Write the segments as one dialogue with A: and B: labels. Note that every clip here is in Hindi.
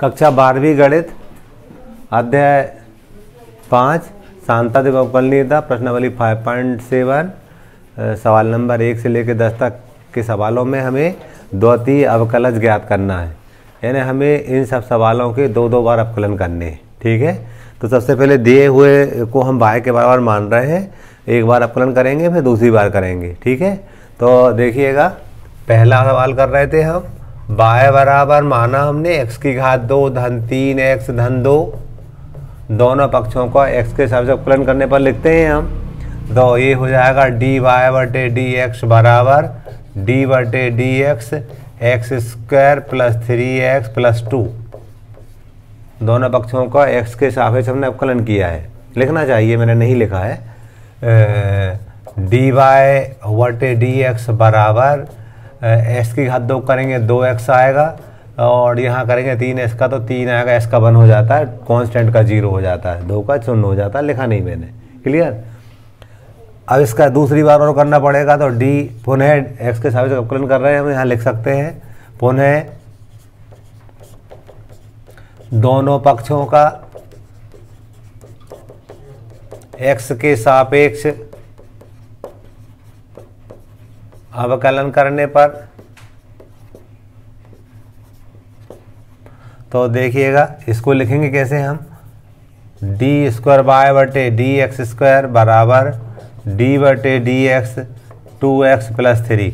A: कक्षा 12वीं गणित अध्याय 5 सांतत्य अवकलनीयता प्रश्नावली 5.7 सवाल नंबर 1 से लेकर 10 तक के सवालों में हमें द्वितीय अवकलज ज्ञात करना है। यानी हमें इन सब सवालों के दो बार अवकलन करने हैं। ठीक है, तो सबसे पहले दिए हुए को हम y के बराबर मान रहे हैं, एक बार अवकलन करेंगे फिर दूसरी बार करेंगे। ठीक है, तो देखिएगा पहला सवाल कर रहे थे हम y बराबर माना हमने x की घात 2 धन 3x धन 2, दोनों पक्षों को x के हिसाब से अवकलन करने पर लिखते हैं हम। तो ये हो जाएगा dy बटे dx बराबर d बटे dx x square plus 3x plus 2, दोनों पक्षों का x के सापेक्ष हमने अवकलन किया है। लिखना चाहिए, मैंने नहीं लिखा है। dy बटे dx बराबर x की घात 2 करेंगे 2x आएगा, और यहाँ करेंगे 3x का तो 3 आएगा, x का 1 हो जाता है, कांस्टेंट का 0 हो जाता है, 2 का 0 हो जाता है, लिखा नहीं मैंने। क्लियर। अब इसका दूसरी बार और करना पड़ेगा, तो d पुनः x के सापेक्ष अवकलन कर रहे हैं हम, यहाँ लिख सकते हैं पुनः दोनों पक्षों का x के सापेक्ष अवकलन करने पर। तो देखिएगा इसको लिखेंगे कैसे हम, डी स्क्वायर बाय बटे डी एक्स स्क्वायर बराबर डी बटे D x 2x plus 3।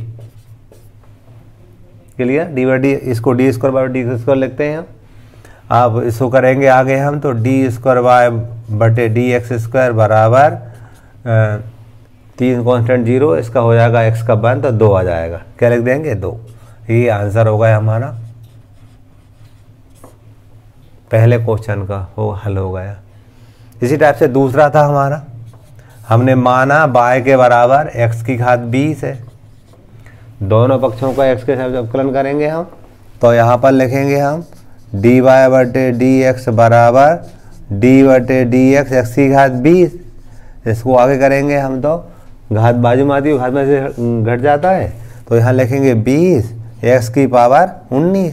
A: Clear. D बटे इसको D square by D square लिखते हैं हम। अब इसको करेंगे आगे हम, तो डी स्क्वायर बाय बटे डी एक्स स्क्वायर बराबर 3 कांस्टेंट 0, इसका हो जाएगा x का 1 तो 2 आ जाएगा। क्या लिख देंगे 2। ये आंसर हो गया हमारा पहले क्वेश्चन का, वो हल हो गया। इसी टाइप से दूसरा था हमारा, हमने माना y के बराबर x की घात 20 है, दोनों पक्षों का x के हिसाब से अवकलन करेंगे हम। तो यहाँ पर लिखेंगे हम dy बटे dx बराबर d बटे dx x की घात 20, इसको आगे करेंगे हम तो घात बाजू में आती है, घात में से घट जाता है, तो यहाँ लिखेंगे 20 x की पावर 19।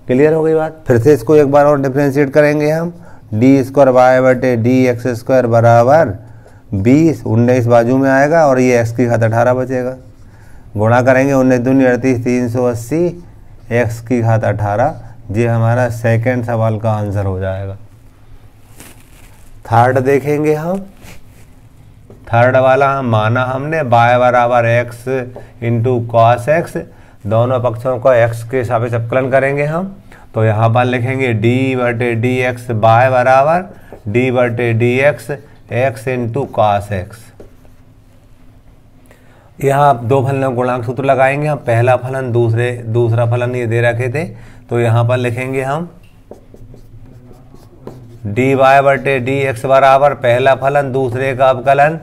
A: क्लियर हो गई बात। फिर से इसको एक बार और डिफ्रेंशिएट करेंगे हम, डी स्क्वायर वाई बटे डी एक्स स्क्वायर बराबर 20, 19 बाजू में आएगा और ये x की घात 18 बचेगा। गुणा करेंगे 19 दूनी 38 380 x की घात 18। ये हमारा सेकेंड सवाल का आंसर हो जाएगा। थर्ड देखेंगे हम, थर्ड वाला माना हमने y बराबर x इंटू कॉस एक्स, दोनों पक्षों को x के सापेक्ष अवकलन करेंगे हम। तो यहाँ पर लिखेंगे d बटे डी एक्स y बराबर d बटे D x x into cos x. यहाँ दो फलनों गुणांक सूत्र लगाएंगे हम, पहला फलन दूसरा फलन ये दे रखे थे, तो यहाँ पर लिखेंगे हम dy बटे डी एक्स बराबर पहला फलन दूसरे का अवकलन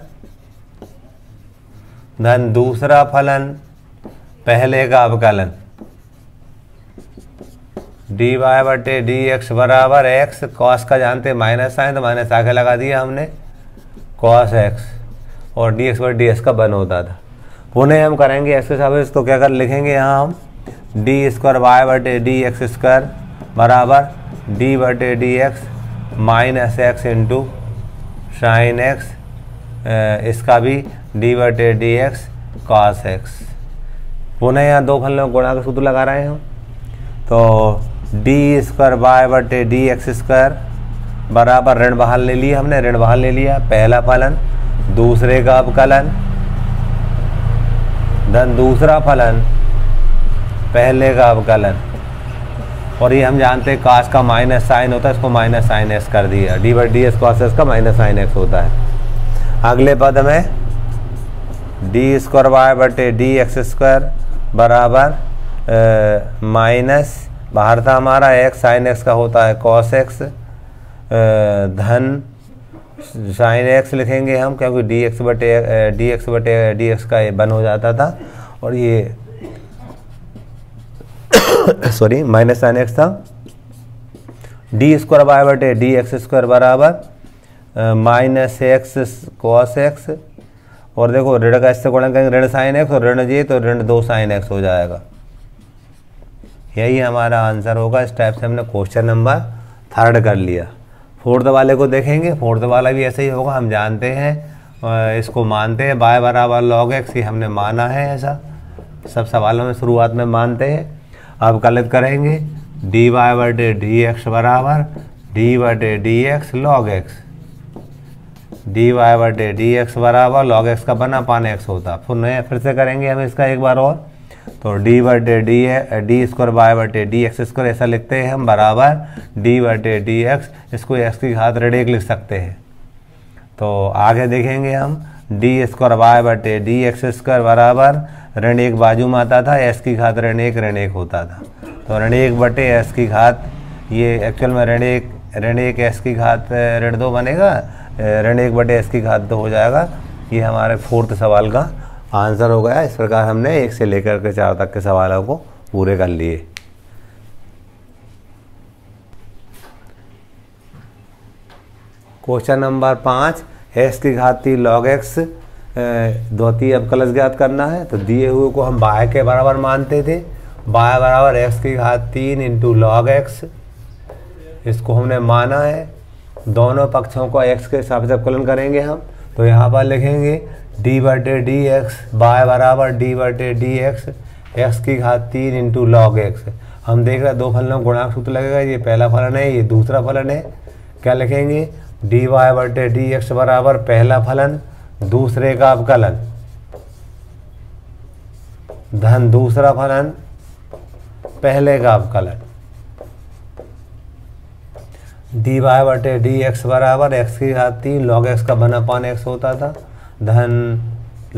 A: धन दूसरा फलन पहले का अवकलन, dy बटे डी एक्स बराबर x, कॉस का जानते माइनस साइन तो माइनस आगे लगा दिया हमने, कॉस x, और डी एक्स बटे डी एक्स का 1 होता था। पुनः हम करेंगे x के सापेक्ष, तो क्या कर लिखेंगे यहाँ हम डी स्क्वायर वाई बटे डी एक्स स्क्वायर बराबर डी बटे D x minus x into sine x, इसका भी डी बटे डी एक्स कॉस एक्स। पुनः यहाँ दो फलनों गुणा का सूत्र लगा रहे हैं हम, तो डी स्क्वायर वाई बटे डी एक्स स्क्वायर बराबर ऋण बाहर ले लिया हमने, ऋण बाहर ले लिया, पहला फलन दूसरे का अवकलन धन दूसरा फलन पहले का अवकलन, और ये हम जानते हैं काश का माइनस साइन होता है, इसको माइनस साइन एक्स कर दिया, डी बटे डी एक्स कॉस एक्स का माइनस साइन एक्स होता है। अगले पद में डी स्क्वायर वाई बटे डी एक्स स्क्वायर बराबर माइनस बाहर था हमारा एक्स, साइन एक्स का होता है कॉस एक्स धन साइन एक्स लिखेंगे हम, क्योंकि डी एक्स बटे डी एक्स का 1 हो जाता था, और ये सॉरी माइनस साइन एक्स था। डी स्क्वायर वाई बटे डी एक्स स्क्वायर बराबर माइनस एक्स कॉस एक्स, और देखो ऋण का इससे गुणा करेंगे ऋण साइन एक्स, और ऋण जी तो ऋण 2 साइन एक्स हो जाएगा। यही हमारा आंसर होगा। इस टाइप से हमने क्वेश्चन नंबर 3 कर लिया। 4th वाले को देखेंगे। 4th वाला भी ऐसे ही होगा। हम जानते हैं, इसको मानते हैं y बराबर log x, ये हमने माना है, ऐसा सब सवालों में शुरुआत में मानते हैं। अब गलत करेंगे, dy/dx बराबर d/dx log x, dy/dx बराबर log x का बना पान x होता। फिर से करेंगे हम इसका एक बार और, तो d/d² ऐसा लिखते हैं हम, बराबर d/dx, इसको x की घात ऋण 1 लिख सकते हैं। तो आगे देखेंगे हम, d² बराबर ऋण 1 बाजू में आता था, s की घात ऋण 1 होता था। तो ऋण 1/s की घात, ये एक्चुअल में ऋण 1 s की घात ऋण 2 बनेगा, ऋण 1/s की घात 2 हो जाएगा। ये हमारे 4th सवाल का आंसर हो गया। इस प्रकार हमने 1 से लेकर के 4 तक के सवालों को पूरे कर लिए। क्वेश्चन नंबर 5, x की घात 3 log x द्वितीय अवकलज ज्ञात करना है। तो दिए हुए को हम y के बराबर मानते थे, y बराबर x की घात 3 इंटू log x, इसको हमने माना है। दोनों पक्षों को x के हिसाब से अवकलन करेंगे हम। तो यहाँ पर लिखेंगे d/dx, y बराबर d/dx, x की घात 3 इंटू log x। हम देख रहे हैं दो फलनों गुणांक सूत्र लगेगा, ये पहला फलन है, ये दूसरा फलन है। क्या लिखेंगे, dy/dx बराबर पहला फलन दूसरे का अवकलन धन दूसरा फलन पहले का अवकलन, dy/dx बराबर x की घात 3 log x का बना पान x होता था, धन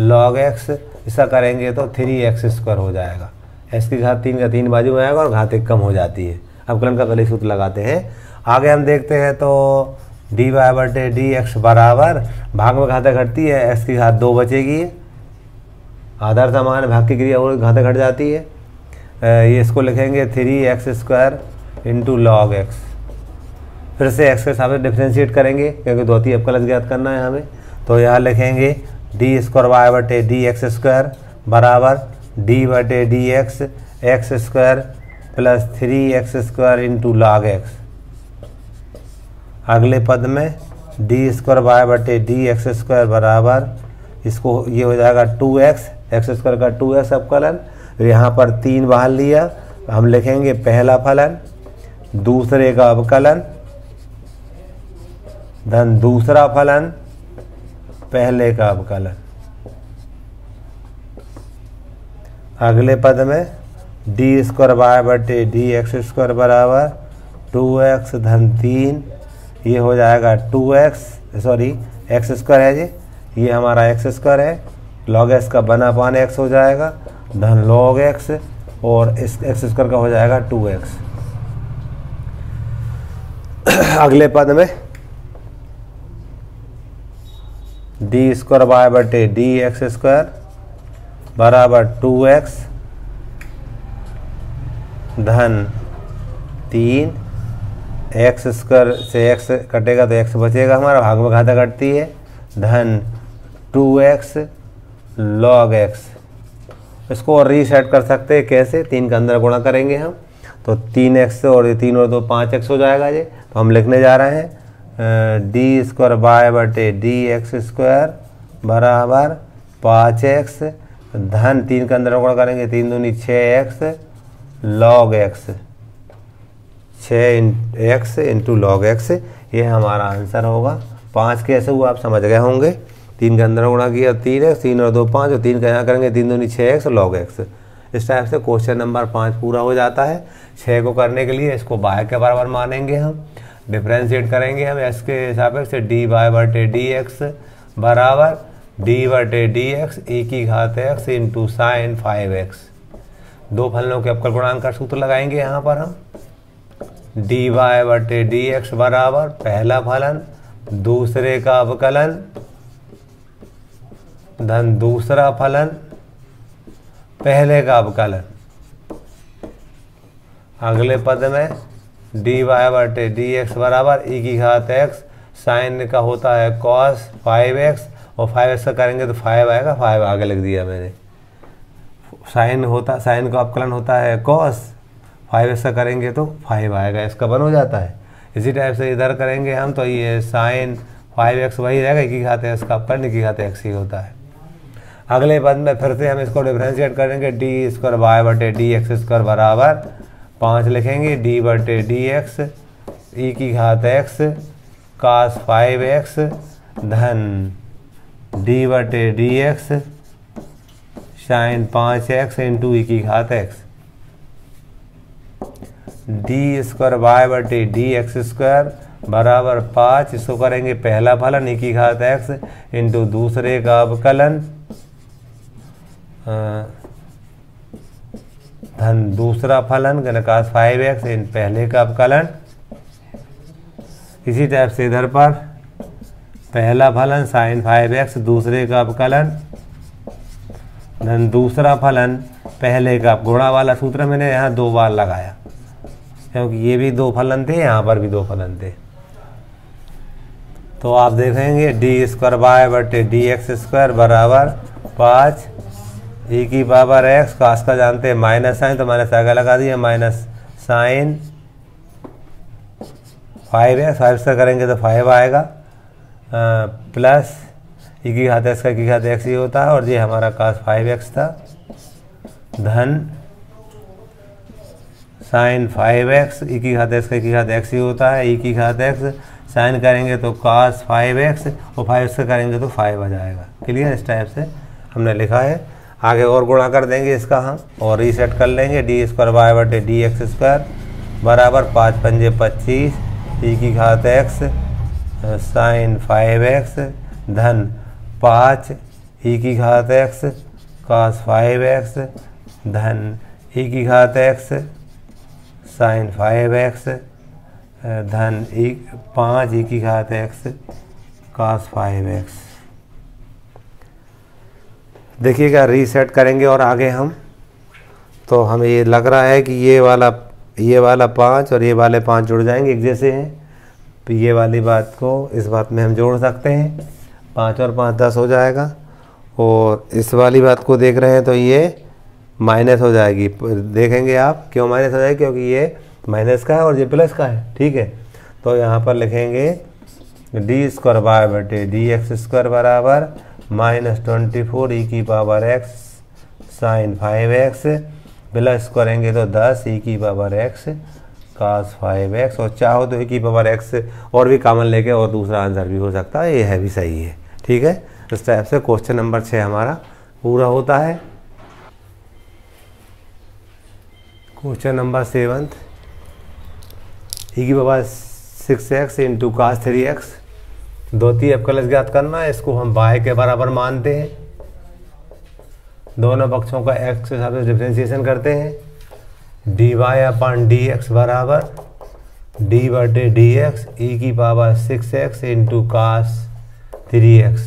A: log x, ऐसा करेंगे तो 3x² हो जाएगा। x की घात 3 का 3 बाजू में आएगा और घात 1 कम हो जाती है। अवकलन का पहले सूत्र लगाते हैं। आगे हम देखते हैं, तो dy/dx बराबर भाग में घातें घटती है, x की घात 2 बचेगी, आधार समान भाग की क्रिया और घातें घट जाती है। ये इसको लिखेंगे 3x² इंटू log x। फिर से x के हिसाब से डिफ्रेंशिएट करेंगे क्योंकि द्वितीय अवकलज ज्ञात करना है हमें। तो यहाँ लिखेंगे d² बराबर d/dx x² plus 3x² into log x। अगले पद में d² बराबर, इसको ये हो जाएगा 2x, x² का 2x अवकलन, यहाँ पर 3 बाहर लिया, हम लिखेंगे पहला फलन दूसरे का अवकलन धन दूसरा फलन पहले का अवकलन। अगले पद में d² बराबर 2x धन 3, ये हो जाएगा 2x, सॉरी x² है जी, ये हमारा x² है, log x का बना पान x हो जाएगा, धन log x, और इस x² का हो जाएगा 2x। अगले पद में d² बराबर 2x धन 3, x² से x कटेगा तो x बचेगा हमारा, भाग में घाता घटती है, धन 2x log x। इसको और रीसेट कर सकते हैं कैसे, 3 के अंदर गुणा करेंगे हम, तो 3x और ये 3 और 2 5x हो जाएगा जी। तो हम लिखने जा रहे हैं d² बराबर 5x धन 3 के अंदर गुणा करेंगे, 3 दूनी 6x log x, 6x into log x। ये हमारा आंसर होगा। 5 कैसे हुआ आप समझ गए होंगे, 3 के अंदर गुणा किया 3x, 3 और 2 5, और 3 का यहाँ करेंगे 3 दूनी 6x log x। इस टाइप से क्वेश्चन नंबर 5 पूरा हो जाता है। 6 को करने के लिए इसको y के बराबर मानेंगे हम, डिफ्रेंशिएट करेंगे हम s के हिसाब से, dy/dx बराबर d/dx e की घात x इंटू साइन 5x। दो फलनों के अवकल गुणांक का सूत्र लगाएंगे यहाँ पर हम, dy/dx बराबर पहला फलन दूसरे का अवकलन धन दूसरा फलन पहले का अवकलन। अगले पद में dy/dx बराबर e की घात x, साइन का होता है cos 5x, और 5x का करेंगे तो 5 आएगा, 5 आगे लिख दिया मैंने। साइन का अवकलन होता है cos, 5x का करेंगे तो 5 आएगा, इसका 1 हो जाता है। इसी टाइप से इधर करेंगे हम तो ये साइन 5x वही रहेगा, एक ही खाते x का अपकरण एक ही खाते x ही होता है। अगले पद में फिर से हम इसको डिफ्रेंशिएट करेंगे, डी स्क्वायर वाई बटे डी एक्स स्क्वायर बराबर 5 लिखेंगे, डी बटे डी एक्स ई की घात x cos 5x धन डी बटे D x sine 5x into e की घात x, डी स्क्वायर वाई बटे डी एक्स स्क्वायर बराबर 5, इसको करेंगे पहला फलन ई की घात x इंटू दूसरे का अवकलन धन दूसरा फलन cos 5x इन पहले का अवकलन। इसी टाइप से इधर पर पहला फलन साइन 5x दूसरे का अवकलन धन दूसरा फलन पहले का, गुणा वाला सूत्र मैंने यहाँ 2 बार लगाया क्योंकि ये भी 2 फलन थे, यहाँ पर भी 2 फलन थे। तो आप देखेंगे डी स्क्वायर वाई बटे डी एक्स स्क्वायर बराबर 5 ई की पावर एक्स, कास का जानते हैं माइनस साइन तो माइनस आगे लगा दिया, माइनस साइन 5x, 5 से करेंगे तो 5 आएगा प्लस ई की घात एक्स का की घात एक्स ही होता है और ये हमारा cos 5x था धन साइन 5x ई की घात एक्स का की घात एक्स ही होता है, ई की घात एक्स साइन करेंगे तो cos 5x और 5 से करेंगे तो 5 आ जाएगा। क्लियर, इस टाइप से हमने लिखा है। आगे और गुणा कर देंगे इसका हम और रीसेट कर लेंगे, डी स्क्वायर वाई बटे डी एक्स स्क्वायर बराबर 5 पंजे 25 ई की घात एक्स साइन 5x धन 5 ई की घात एक्स cos 5x धन ई की घात एक्स साइन 5x धन 5 ई की घात एक्स cos 5x। देखिएगा रीसेट करेंगे और आगे हम तो हमें ये लग रहा है कि ये वाला 5 और ये वाले 5 जुड़ जाएंगे, एक जैसे हैं। तो ये वाली बात को इस बात में हम जोड़ सकते हैं, 5 और 5 10 हो जाएगा। और इस वाली बात को देख रहे हैं तो ये माइनस हो जाएगी, देखेंगे आप क्यों माइनस हो जाएगी, क्योंकि ये माइनस का है और ये प्लस का है। ठीक है, तो यहाँ पर लिखेंगे डी स्क्वायर वाई बटे डी एक्स स्क्वायर बराबर -24 ई की power x sine 5x plus करेंगे तो 10 ई की पावर एक्स cos 5x और चाहो तो ई की पावर एक्स और भी कॉमन लेके और दूसरा आंसर भी हो सकता है, ये है भी सही है। ठीक है, इस टाइप से क्वेश्चन नंबर 6 हमारा पूरा होता है। क्वेश्चन नंबर 7 ई की power 6x into cos 3x द्वितीय अवकलज ज्ञात करना है। इसको हम y के बराबर मानते हैं, दोनों पक्षों का x के हिसाब से डिफ्रेंशिएशन करते हैं। D y upon d x बराबर डी बटे डी एक्स ई की power 6x into cos 3x।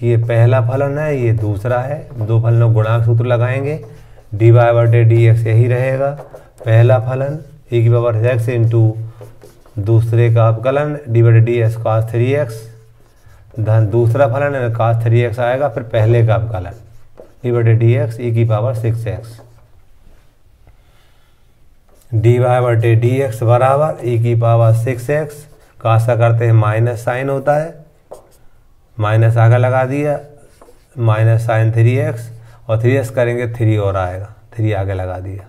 A: ये पहला फलन है, ये दूसरा है, 2 फलनों गुणांक सूत्र लगाएंगे, डी वाई बटे डी एक्स यही रहेगा पहला फलन, ई की पावर x इंटू दूसरे का अवकलन डी बटे डी एक्स cos 3x धन दूसरा फलन है cos 3x आएगा, फिर पहले का अवकलन डी बटे डी एक्स ई की पावर 6x डी वाई बटे डी एक्स बराबर ई की पावर 6x, कास का करते हैं माइनस साइन होता है, माइनस आगे लगा दिया, माइनस साइन 3x और 3x करेंगे 3 और आएगा, 3 आगे लगा दिया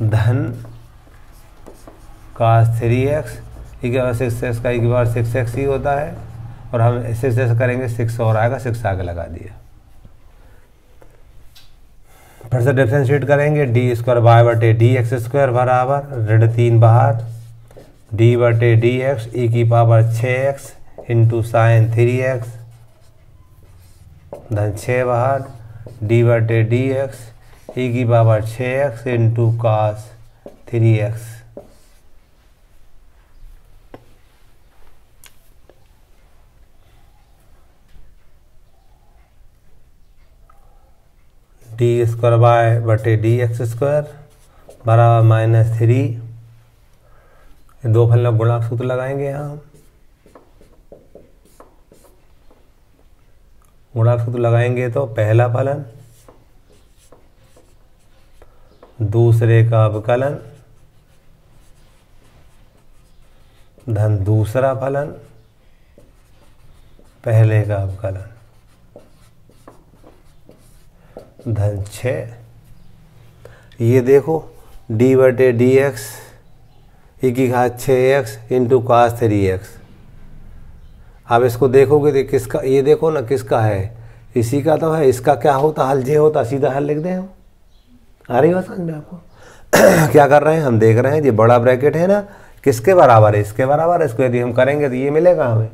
A: धन cos 3x ई की पावर 6x का ई की पावर 6x ही होता है और हम 6x करेंगे 6 और आएगा, 6 आगे लगा दिया। फिर से डिफ्रेंशिएट करेंगे, डी स्क्वायर वाई बटे डी एक्स स्क्वायर बराबर ऋण 3 बाहर डी बटे डी एक्स ई की power 6x into sine 3x धन 6 बाहर डी बटे डी एक्स ई की power 6x into cos 3x। D square y बटे डी एक्स स्क्वायर बराबर -3, 2 फलन गुणांक सूत्र लगाएंगे यहाँ गुणांक सूत्र लगाएंगे तो पहला फलन दूसरे का अवकलन धन दूसरा फलन पहले का अवकलन धन 6। ये देखो d/dx e की घात 6x इंटू cos 3x। अब इसको देखोगे तो किसका, ये देखो ना किसका है, इसी का तो है। इसका क्या होता, हल जे होता, सीधा हल लिख दें हम। आ रही बात समझ में आपको? क्या कर रहे हैं हम, देख रहे हैं ये बड़ा ब्रैकेट है ना, किसके बराबर है, इसके बराबर है। इसको यदि हम करेंगे तो ये मिलेगा हमें,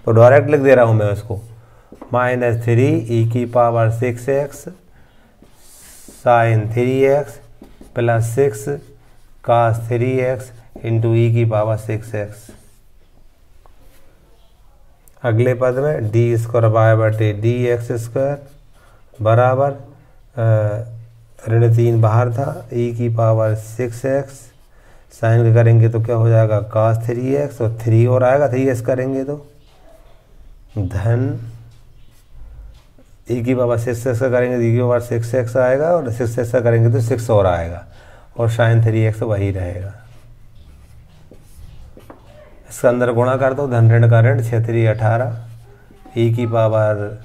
A: तो डायरेक्ट लिख दे रहा हूँ मैं उसको। -3 e की power 6x sin 3x plus 6 cos 3x into e की पावर 6x। अगले पद में d² बराबर -3 बाहर था, e की पावर 6x साइन करेंगे तो क्या हो जाएगा cos 3x, और 3 और आएगा, 3s करेंगे तो धन e की पावर 6x का करेंगे तो e की पावर 6x आएगा, और 6x का करेंगे तो 6 और आएगा, और sin 3x वही रहेगा। इसका अंदर गुणा कर दो, धन ऋण का ऋण 6×3 18, e की पावर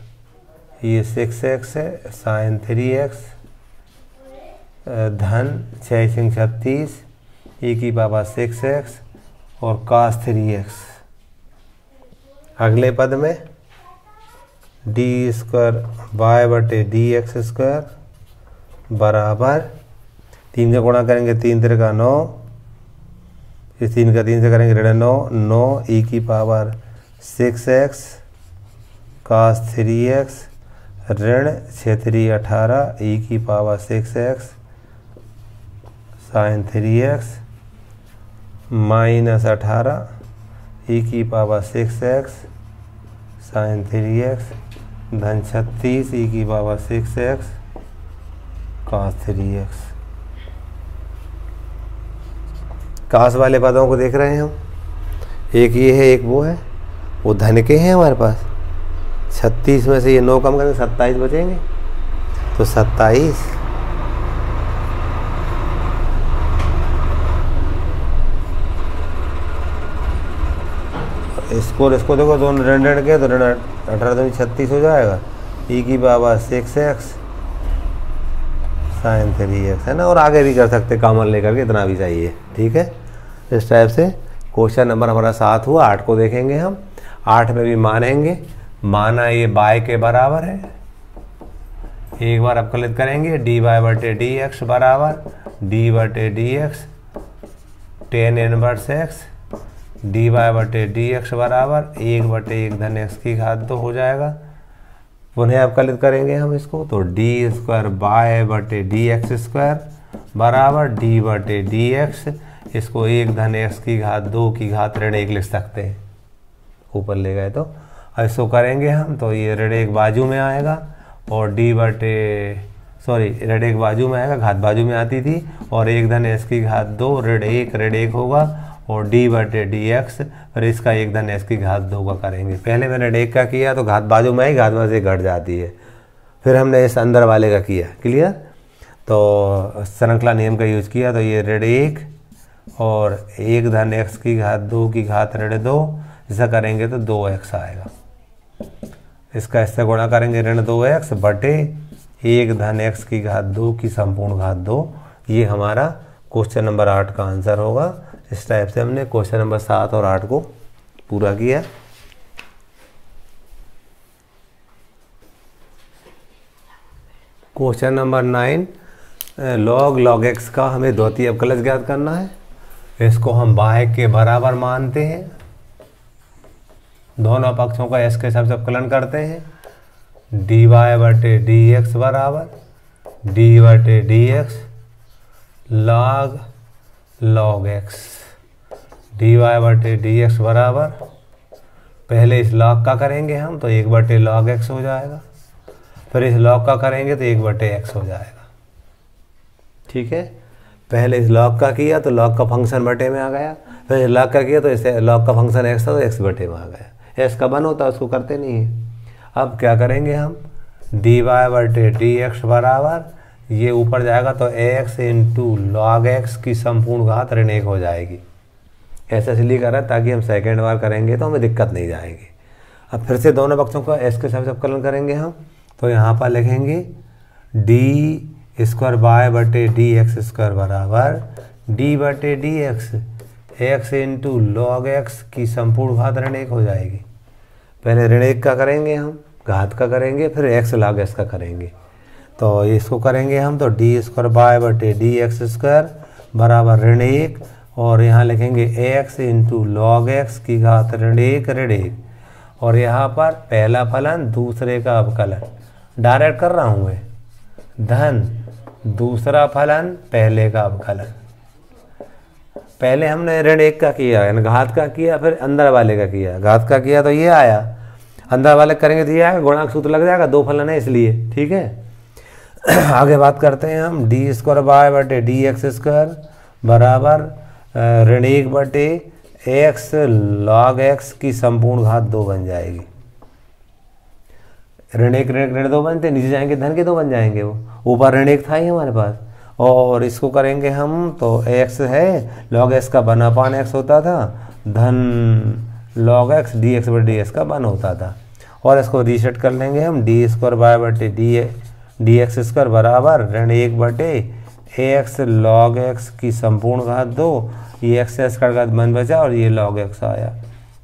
A: ये 6x है sin 3x धन 6×6 36 e की पावर 6x और cos 3x। अगले पद में d² बराबर 3 का गुणा करेंगे 3 3 का 9, इस 3 का 3 से करेंगे ऋण 9 e की पावर 6x cos 3x ऋण 6×3 18 e की power 6x sin 3x -18 e की पावर 6x sin 3x धन 36 e की पावर 6x cos 3x। कास वाले पदों को देख रहे हैं हम, एक ये है एक वो है, वो धन के हैं हमारे पास। 36 में से ये 9 कम करेंगे 27 बचेंगे, तो 27 इसको देखो दोनों ऋण ऋण के, तो ऋण 18 दूनी 36 हो जाएगा, e की पावर 6x sin 3x है ना। और आगे भी कर सकते कॉमन लेकर के, इतना भी चाहिए, ठीक है। इस टाइप से क्वेश्चन नंबर हमारा 7 हुआ। 8 को देखेंगे हम। 8 में भी मानेंगे, माना ये बाय के बराबर है, एक बार अवकलित करेंगे dy/dx बराबर d/dx tan inverse x dy/dx बराबर 1/1 धन x की घात 2 हो जाएगा। पुनः अवकलित करेंगे हम इसको, तो d² बराबर d/dx, इसको 1 धन x की घात 2 की घात ऋण 1 लिख सकते हैं, ऊपर ले गए तो। अब इसको करेंगे हम तो ये ऋण 1 बाजू में आएगा, और ऋण 1 बाजू में आएगा, घात बाजू में आती थी, और 1 धन x की घात 2 ऋण 1 होगा, और d/dx और इसका 1 धन x की घात 2 का करेंगे। पहले मैंने ऋण 1 का किया तो घात बाजू में आई, घात में से घट जाती है, फिर हमने इस अंदर वाले का किया, क्लियर। तो श्रृंखला नियम का यूज किया, तो ये ऋण 1 और 1 धन x की घात 2 की घात ऋण 2, ऐसा करेंगे तो 2x आएगा। इसका इससे गुणा करेंगे ऋण 2x बटे 1 धन x की घात 2 की संपूर्ण घात 2। ये हमारा क्वेश्चन नंबर 8 का आंसर होगा। इस टाइप से हमने क्वेश्चन नंबर 7 और 8 को पूरा किया। क्वेश्चन नंबर 9 log x का हमें द्वितीय अवकलज ज्ञात करना है। इसको हम बाह्य के बराबर मानते हैं, दोनों पक्षों का s के हिसाब से अवकलन करते हैं। dy/dx बराबर d/dx log x, dy/dx बराबर पहले इस log का करेंगे हम तो 1/log x हो जाएगा, फिर इस log का करेंगे तो 1/x हो जाएगा, ठीक है। पहले इस log का किया तो log का फंक्शन बटे में आ गया, फिर इस log का किया तो इसे log का फंक्शन x था तो x बटे में आ गया। s का 1 होता है उसको करते नहीं है। अब क्या करेंगे हम, डी वाई बटे डी एक्स बराबर, ये ऊपर जाएगा तो एक्स इंटू लॉग एक्स की संपूर्ण घात ऋण 1 हो जाएगी। ऐसा इसलिए कर रहा है ताकि हम सेकेंड बार करेंगे तो हमें दिक्कत नहीं जाएगी। अब फिर से दोनों पक्षों का एस के साथ अवकलन करेंगे हम, तो यहाँ पर लिखेंगे डी स्क्वायर वाई बटे डी एक्स स्क्वायर बराबर डी बटे D x, x into log x की संपूर्ण घात ऋण 1 हो जाएगी। पहले ऋण 1 का करेंगे हम, घात का करेंगे, फिर एक्स लॉग एक्स का करेंगे। तो इसको करेंगे हम तो डी स्क्वायर वाई बटे डी एक्स स्क्वायर बराबर ऋण 1, और यहाँ लिखेंगे एक्स इंटू लॉग एक्स की घात ऋण 1 और यहाँ पर पहला फलन दूसरे का अवकलन, डायरेक्ट कर रहा हूँ मैं, धन दूसरा फलन पहले का अवकलन। पहले हमने ऋण 1 का किया, यानी घात का किया, फिर अंदर वाले का किया, घात का किया तो ये आया, अंदर वाले करेंगे तो ये आएगा, गुणांक सूत्र लग जाएगा, 2 फलन है इसलिए, ठीक है। आगे बात करते हैं हम, डी स्क्वायर वाई बटे डी एक्स स्क्वायर बराबर ऋण 1 बटे एक्स लॉग एक्स की संपूर्ण घात 2 बन जाएगी। ऋण 1 ऋण 2 बनते, नीचे जाएंगे धन के 2 बन जाएंगे, वो ऊपर ऋण 1 था ही हमारे पास, और इसको करेंगे हम तो एक्स है लॉग एक्स का बन अपान एक्स होता था, धन लॉग एक्स डी एक्स बटे डी एक्स का बन होता था, और इसको रीसेट कर लेंगे हम, डी स्क्वायर वाई बटे डी एक्स स्क्वायर बराबर ऋण 1 बटे एक्स लॉग एक्स की संपूर्ण घात 2, ये एक्स स्क्वायर का बन बचा और ये लॉग एक्स आया।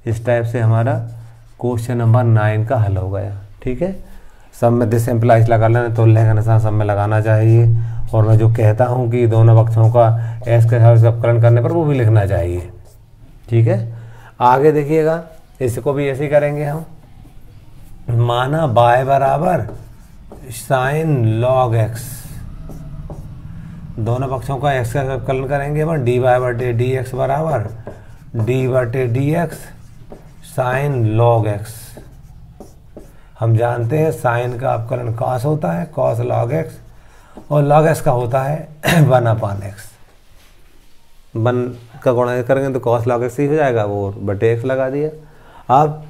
A: इस टाइप से हमारा क्वेश्चन नंबर 9 का हल हो गया, ठीक है। सब में दिस इम्प्लाइज लगा लेना, तो लेखन सब में लगाना चाहिए, और मैं जो कहता हूँ कि दोनों पक्षों का एस के साथ अवकलन करने पर वो भी लिखना चाहिए, ठीक है। आगे देखिएगा, इसको भी ऐसे ही करेंगे हम, माना बाय बराबर साइन लॉग एक्स, दोनों पक्षों का एक्स का अवकलन करेंगे अपन, डी वाई बटे डी एक्स बराबर डी बटे D x sign log x. हम जानते हैं साइन का अवकलन कॉस होता है, कॉस लॉग एक्स, और लॉग एक्स का होता है 1 अपान एक्स। 1 का गुणा करेंगे तो कॉस लॉग एक्स ही हो जाएगा, वो बटे एक्स लगा दिया। अब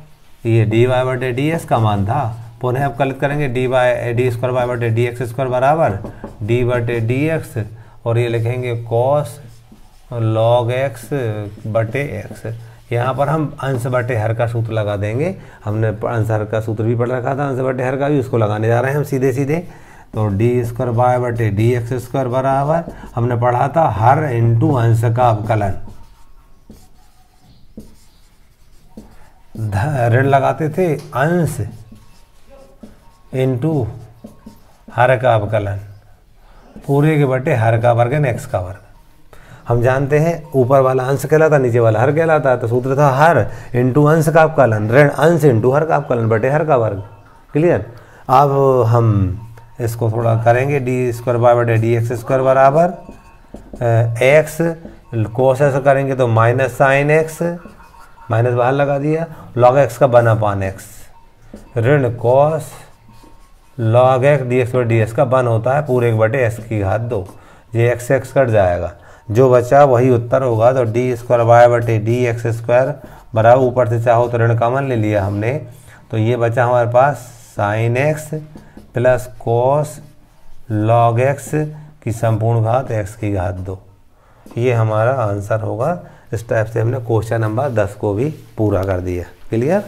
A: ये डी वाई बटे डी एक्स का मान था, पुनः अवकलित करेंगे डी स्क्वायर वाई बटे डी एक्स स्क्वायर बराबर डी बटे डी एक्स, और ये लिखेंगे कॉस लॉग एक्स बटे एक्स। यहाँ पर हम अंश बटे हर का सूत्र लगा देंगे, हमने अंश हर का सूत्र भी पढ़ रखा था, अंश बटे हर का भी, उसको लगाने जा रहे हैं हम सीधे सीधे। तो डी स्क्वायर वाई बटे डी एक्स स्क्वायर बराबर हमने पढ़ा था हर इंटू अंश का अवकलन, ऋण लगाते थे अंश इंटू हर का अवकलन, पूरे के बटे हर का वर्ग एक्स का वर्ग। हम जानते हैं ऊपर वाला अंश कहलाता, नीचे वाला हर कहलाता है, तो सूत्र था हर इंटू अंश का अवकलन, ऋण अंश इंटू हर का अवकलन बटे हर का वर्ग। क्लियर। अब हम इसको थोड़ा करेंगे, डी स्क्वायर वाई बटे डी एक्स स्क्वायर बराबर एक्स कोस ऐसा करेंगे तो माइनस साइन एक्स, माइनस बाहर लगा दिया, लॉग एक्स का 1 अपान एक्स, ऋण cos log x D x बटे डी एक्स का 1 होता है पूरे के बटे एक्स की घात 2। ये एक्स एक्स कट जाएगा, जो बचा वही उत्तर होगा। तो डी स्क्वायर वाई बटे डी एक्स स्क्वायर बराबर, ऊपर से चाहो तो ऋण कॉमन ले लिया हमने, तो ये बचा हमारे पास sine x plus cos log x की संपूर्ण घात एक्स की घात 2। ये हमारा आंसर होगा। इस टाइप से हमने क्वेश्चन नंबर 10 को भी पूरा कर दिया। क्लियर।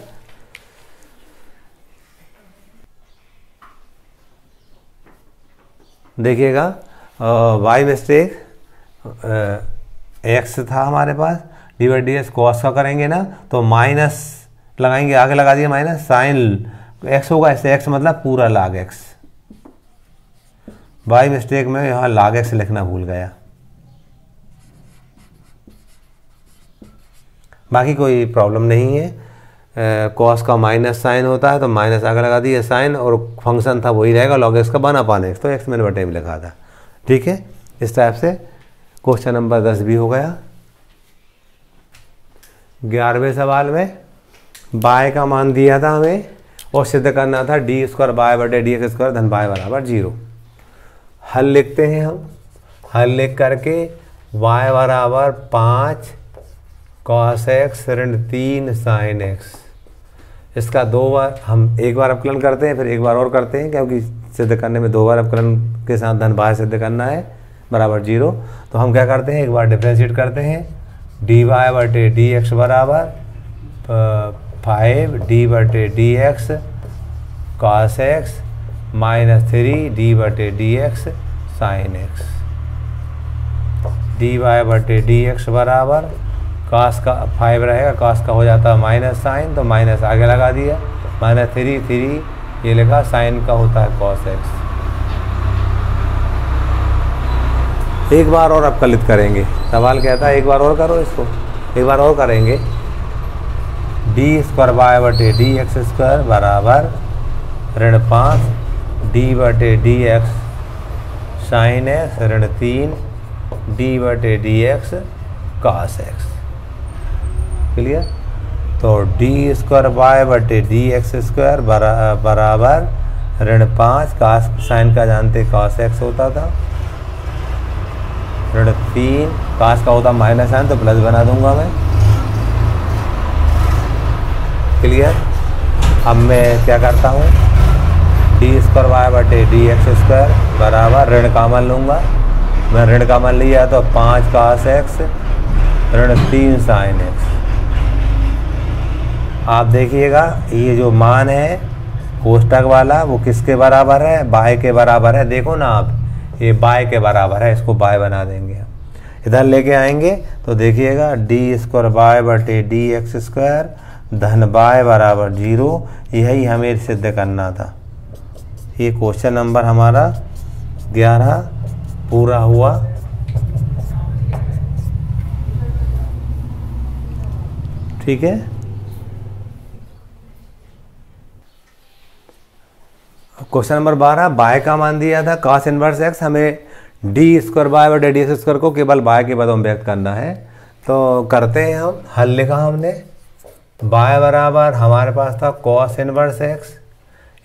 A: देखिएगा, वाई मिस्टेक एक्स था हमारे पास, d by d x cos का करेंगे ना तो माइनस लगाएंगे, आगे लगा दिया माइनस, साइन एक्स होगा, ऐसे एक्स मतलब पूरा लाग एक्स। बाई मिस्टेक में यहाँ लाग एक्स लिखना भूल गया, बाकी कोई प्रॉब्लम नहीं है। कॉस का माइनस साइन होता है तो माइनस आगे लगा दिया साइन, और फंक्शन था वही रहेगा लॉग एक्स का 1 अपान एक्स, तो एक्स मैंने बटे में लिखा था। ठीक है, इस टाइप से क्वेश्चन नंबर 10 भी हो गया। 11वें सवाल में बाय का मान दिया था हमें और सिद्ध करना था डी स्क्वायर बाय बटे डी एक्स स्क्वायर धन बाय बराबर 0। हल लिखते हैं हम। हल लिख करके y बराबर 5 cos x ऋण 3 sin x, इसका 2 बार हम एक बार अवकलन करते हैं, फिर एक बार और करते हैं, क्योंकि सिद्ध करने में 2 बार अवकलन के साथ धन बाह्य सिद्ध करना है बराबर 0। तो हम क्या करते हैं, एक बार डिफ्रेंशिएट करते हैं, dy बटे dx बराबर 5 d बटे dx cos x minus 3 d बटे dx sin x। dy बटे dx बराबर cos का 5 रहेगा, cos का हो जाता है माइनस साइन, तो माइनस आगे लगा दिया, माइनस 3 ये लिखा, साइन का होता है cos x। एक बार और अवकलित करेंगे, सवाल कहता है एक बार और करो इसको, एक बार और करेंगे। डी स्क्वायर वाई बटे डी एक्स स्क्वायर बराबर -5 डी बटे D x sine x -3 d बटे डी एक्स कास एक्स। क्लियर? तो डी स्क्वायर वाई बटे डी एक्स स्क्वायर बराबर -5, कास साइन का जानते कास एक्स होता था, -3 कास का होता माइनस साइन, तो प्लस बना दूंगा मैं। क्लियर? अब मैं क्या करता हूँ, डी स्क्वायर वाई बटे डी एक्स स्क्वायर बराबर ऋण कॉमन लूँगा, मैं ऋण कॉमन लिया तो 5 कास एक्स -3 साइन एक्स। आप देखिएगा ये जो मान है कोष्टक वाला वो किसके बराबर है, बाय के बराबर है। देखो ना आप, ये बाय के बराबर है, इसको बाय बना देंगे हम, इधर लेके आएंगे तो देखिएगा डी स्क्वायर वाई बटे डी एक्स स्क्वायर धन बाय बराबर 0। यही हमें सिद्ध करना था। ये क्वेश्चन नंबर हमारा 11 पूरा हुआ। ठीक है, क्वेश्चन नंबर 12 बाय का मान दिया था cos इनवर्स x, हमें डी स्क्वायर बाय बटे डी एक्स स्क्वायर को केवल बाय के पदों में व्यक्त करना है। तो करते हैं हम, हल लिखा हमने, बाय बराबर हमारे पास था cos इनवर्स x,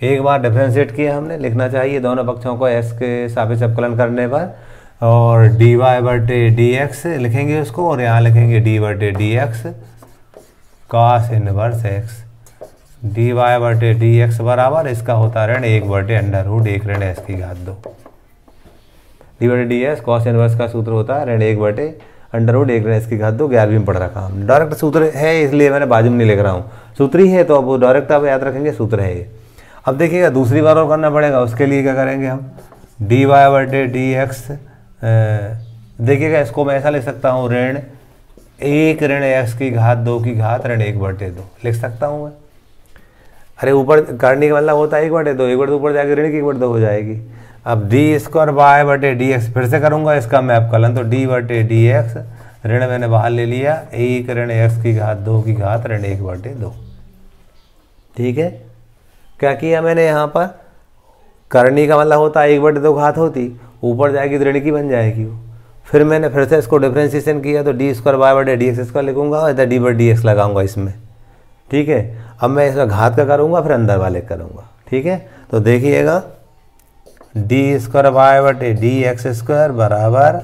A: एक बार डिफरेंशिएट किया हमने, लिखना चाहिए दोनों पक्षों को x के सापेक्ष अवकलन करने पर, और डी वाई बटे डी एक्स लिखेंगे उसको, और यहाँ लिखेंगे डी बटे D x cos inverse x। D Y बटे डी एक्स बराबर इसका होता ऋण 1 बटे √1 ऋण x की घात 2। डी बटे डी एक्स कॉस इनवर्स का सूत्र होता है ऋण 1 बटे √1 ऋण x की घात 2। 11वीं में पढ़ रखा हम, डायरेक्ट सूत्र है इसलिए मैंने बाजू में नहीं लिख रहा हूँ, सूत्र ही है तो अब वो डायरेक्ट आप याद रखेंगे, सूत्र है ये। अब देखिएगा दूसरी बार और करना पड़ेगा, उसके लिए क्या करेंगे हम, डी वाई बटे डी एक्स, देखिएगा इसको मैं ऐसा लिख सकता हूँ ऋण 1 ऋण x की घात 2 की घात ऋण 1 बटे 2 लिख सकता हूँ मैं। अरे ऊपर करने का मतलब होता है 1 बटे 2, 1 बटे 2 ऊपर जाके ऋण की 1 बटे 2 हो जाएगी। अब डी स्क्वायर वाई बटे डी एक्स फिर से करूँगा इसका मैं अवकलन, तो डी बटे डी एक्स ऋण मैंने बाहर ले लिया 1 ऋण x की घात 2 की घात ऋण 1 बटे 2। ठीक है, क्या किया मैंने यहाँ पर, करनी का मतलब होता है 1 बटे 2 घात होती, ऊपर जाएगी तो ऋण की बन जाएगी वो। फिर मैंने फिर से इसको डिफ्रेंशिएशन किया तो डी स्क्वायर वाई बटे डी एक्स स्क्वायर लिखूंगा और इधर डी बटे डी एक्स लगाऊंगा इसमें। ठीक है, अब मैं इसमें घात का करूँगा फिर अंदर वाले करूँगा। ठीक है, तो देखिएगा डी स्क्वायर वाई बटे डी एक्स स्क्वायर बराबर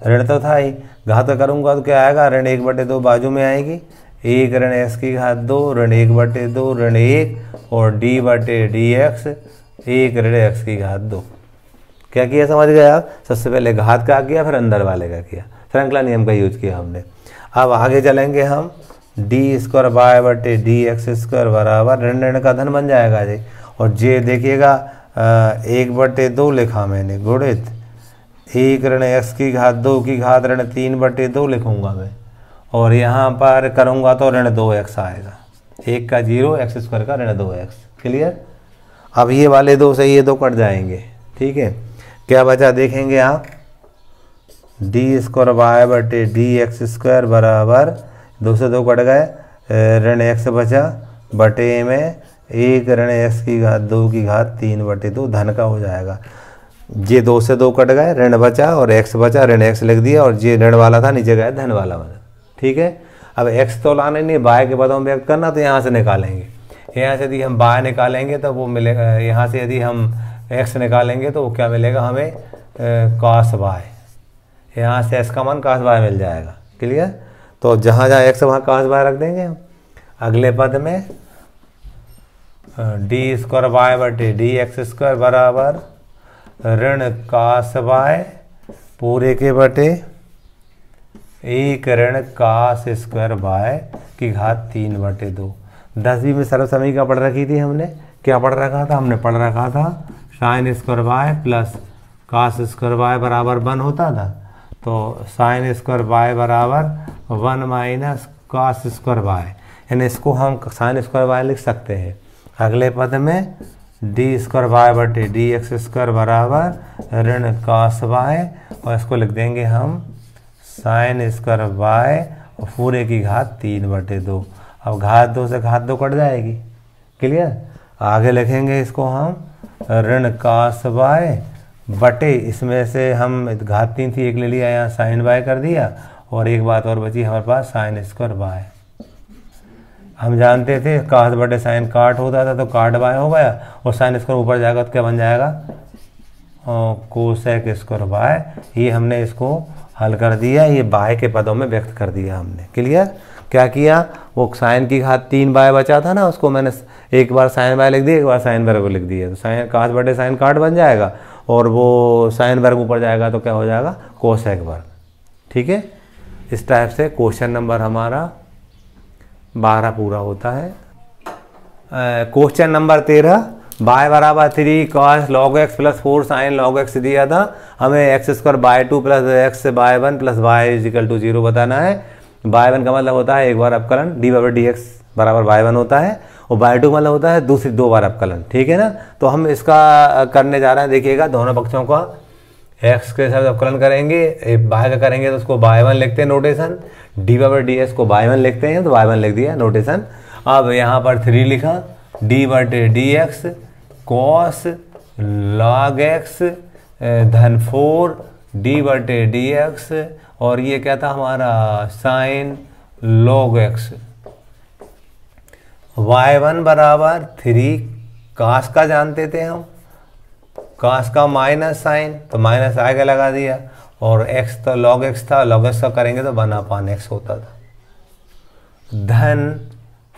A: ऋण तो था ही, घात का करूँगा तो क्या आएगा, ऋण 1 बटे 2 बाजू में आएगी, 1 ऋण x की घात 2 ऋण 1 बटे 2 ऋण 1 और डी बटे डी एक्स 1 ऋण x की घात 2। क्या किया समझ गए आप, सबसे पहले घात का किया फिर अंदर वाले का किया, श्रृंखला नियम का यूज किया हमने। अब आगे चलेंगे हम, डी स्क्वायर वाई बटे डी एक्स स्क्वायर बराबर ऋण ऋण का धन बन जाएगा जी, और जे देखिएगा 1 बटे 2 लिखा मैंने गुणित 1 ऋण x की घात 2 की घात ऋण 3 बटे 2 लिखूंगा मैं, और यहाँ पर करूँगा तो ऋण 2x आएगा, 1 का 0 x स्क्वायर का ऋण 2x। क्लियर? अब ये वाले 2 से ये 2 कट जाएंगे। ठीक है, क्या बचा देखेंगे आप, डी स्क्वायर वाई बटे डी एक्स स्क्वायर बराबर 2 से 2 कट गए, ऋण x बचा बटे में 1 ऋण x की घात 2 की घात 3 बटे 2 धन का हो जाएगा। ये 2 से 2 कट गए, ऋण बचा और x बचा, ऋण x लिख दिया और ये ऋण वाला था नीचे गया धन वाला बना। ठीक है, अब x तो लाने नहीं, बाय के पदों में व्यक्त करना, तो यहाँ से निकालेंगे, यहाँ से यदि हम बाय निकालेंगे तो वो मिलेगा, यहाँ से यदि हम x निकालेंगे तो वो क्या मिलेगा हमें, cos y, यहाँ से x का मान cos y मिल जाएगा। क्लियर? तो जहाँ जहाँ x वहाँ cos y रख देंगे हम। अगले पद में डी स्क्वायर वाई बटे डी एक्स स्क्वायर बराबर ऋण कास वाई पूरे के बटे एक ऋण कास स्क्वायर वाई की घात 3 बटे 2। 10वीं में सरल समीकरण पढ़ रखी थी हमने। क्या पढ़ रखा था? हमने पढ़ रखा था sine square y plus cos square y बराबर 1 होता था। तो साइन स्क्वायर वाई बराबर 1 माइनस कास स्क्वायर वाई, यानी इसको हम साइन स्क्वायर वाई लिख सकते हैं। अगले पद में डी स्क्वायर वाई बटे डी एक्स स्क्वायर बराबर ऋण कास वाई, और इसको लिख देंगे हम साइन स्क्वायर वाई और पूरे की घात 3 बटे 2। अब घात 2 से घात 2 कट जाएगी। क्लियर? आगे लिखेंगे इसको हम ऋण कास वाई बटे, इसमें से हम घात 3 थी, एक ले लिया, यहाँ साइन वाई कर दिया, और एक बात और बची हमारे पास साइन स्क्वायर वाई। हम जानते थे कास बटे साइन काट होता था, तो काट वाई हो गया, और साइन स्क्वायर ऊपर जाएगा तो क्या बन जाएगा? Cosec square y. ये हमने इसको हल कर दिया, ये वाई के पदों में व्यक्त कर दिया हमने। क्लियर? क्या किया? वो साइन की घात 3 वाई बचा था ना, उसको मैंने एक बार साइन वाई लिख दिया, एक बार साइन वर्ग लिख दिया, तो साइन कास बटे साइन काट बन जाएगा, और वो साइन वर्ग ऊपर जाएगा तो क्या हो जाएगा? कोसेक वर्ग। ठीक है? इस टाइप से क्वेश्चन नंबर हमारा 12 पूरा होता है। क्वेश्चन नंबर 13, y बराबर 3 cos log x plus 4 sine log x दिया था, हमें x square by 2 plus x by 1 plus y is equal to 0 बताना है। बाई 1 का मतलब होता है एक बार अवकलन, डी बराबर डी एक्स बराबर बाई 1 होता है, और बाई 2 मतलब होता है दूसरी 2 बार अवकलन। ठीक है ना? तो हम इसका करने जा रहे हैं, देखिएगा दोनों पक्षों का x के साथ अवकलन करेंगे, बाय का करेंगे तो उसको बाई 1 लिखते हैं नोटेशन, डी बराबर डी एक्स को बाई 1 लिखते हैं, तो बाई 1 लिख दिया नोटेशन। अब यहाँ पर 3 लिखा, डी बटे D x cos log x धन 4 डी बटे डी एक्स, और ये क्या था हमारा? Sign log x. y1 बराबर 3 कास का जानते थे हम, कास का माइनस साइन, तो माइनस आगे लगा दिया, और x तो log x था, log x का करेंगे तो 1/x होता था। धन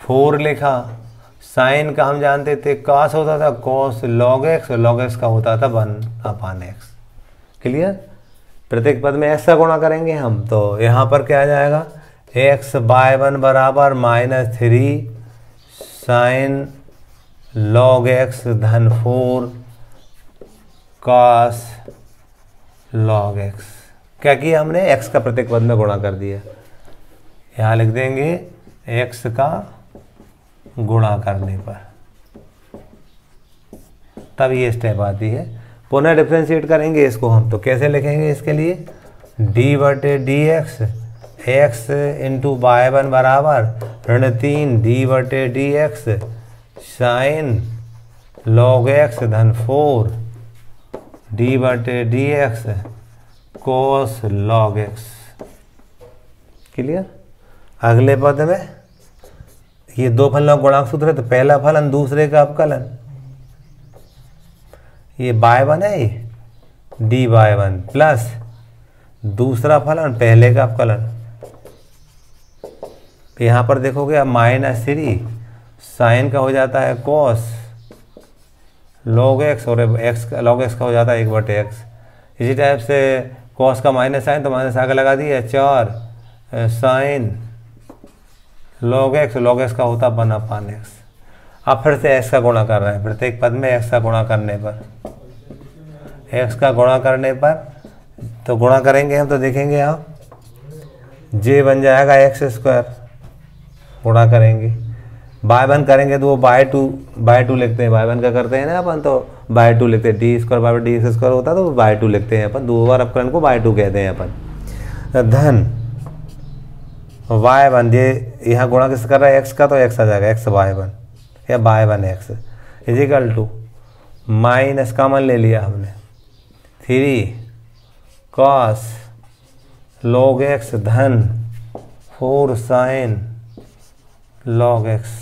A: 4 लिखा, साइन का हम जानते थे कास होता था, cos log x, और log x का होता था 1/x। क्लियर? प्रत्येक पद में x का गुणा करेंगे हम, तो यहाँ पर क्या आ जाएगा? x बाई 1 बराबर -3 साइन log x धन 4 cos log x। क्या किया हमने? x का प्रत्येक पद में गुणा कर दिया। यहाँ लिख देंगे x का गुणा करने पर, तब ये स्टेप आती है। पुनः डिफ्रेंशिएट करेंगे इसको हम, तो कैसे लिखेंगे इसके लिए? d बटे D x x into by 1 बराबर ऋण 3 डी बटे D x sine log x धन 4 डी बटे D x cos log x. Clear? अगले पद में ये दो फलनों का गुणांक सूत्र है, तो पहला फलन दूसरे का अवकलन, ये बाय 1 है, ये डी बाय 1 प्लस दूसरा फलन पहले का अवकलन। यहाँ पर देखोगे अब -3 साइन का हो जाता है कोस log x, और x का log x का हो जाता है 1/x। इसी टाइप से कॉस का माइनस साइन, तो माइनस आगे लगा दिया, 4 साइन log x का होता 1/x। अब फिर से x का गुणा कर रहे हैं, प्रत्येक पद में x का गुणा करने पर, x का गुणा करने पर, तो गुणा करेंगे हम, तो देखेंगे आप j बन जाएगा x स्क्वायर, गुणा करेंगे, बाय 1 करेंगे तो वो बाय 2 लिखते हैं, बाय 1 का करते हैं ना अपन, तो बाय 2 लिखते हैं, D square by D square होता है तो बाय 2 लिखते हैं अपन, 2 बार अपकरण को बाय 2 कहते हैं अपन। धन y1, ये यहाँ गुणा किस कर रहा है? x का, तो x आ जाएगा x बाय 1 या by 1x is equal to minus common ले लिया हमने 3 cos log x धन 4 साइन log x।